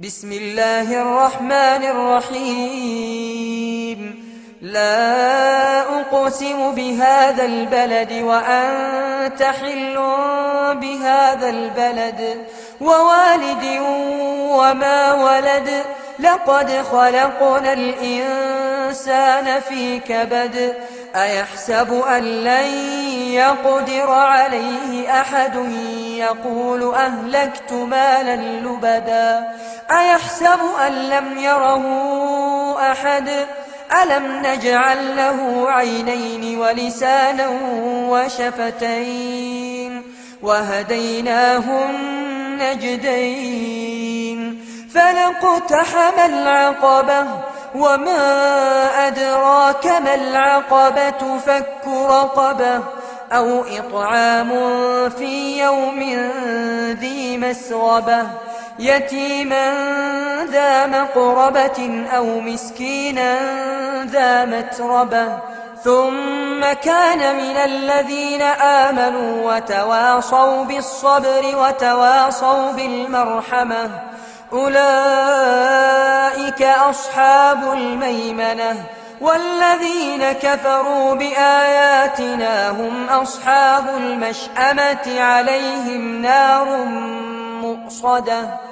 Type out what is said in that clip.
بسم الله الرحمن الرحيم. لا أقسم بهذا البلد وأنت حل بهذا البلد ووالد وما ولد. لقد خلقنا الإنسان في كبد. أيحسب أن لن يقدر عليه أحد يقول أهلكت مالا لبدا. أيحسب أن لم يره أحد. ألم نجعل له عينين ولسانا وشفتين وهديناه النجدين. فلاقتحم العقبة وما أدراك ما العقبة. فك رقبة أو إطعام في يوم ذي مسغبة يتيما ذا مقربة أو مسكينا ذا متربة. ثم كان من الذين آمنوا وتواصوا بالصبر وتواصوا بالمرحمة أولئك أصحاب الميمنة. والذين كفروا بآياتنا هم أصحاب المشأمة عليهم نار مؤصدة.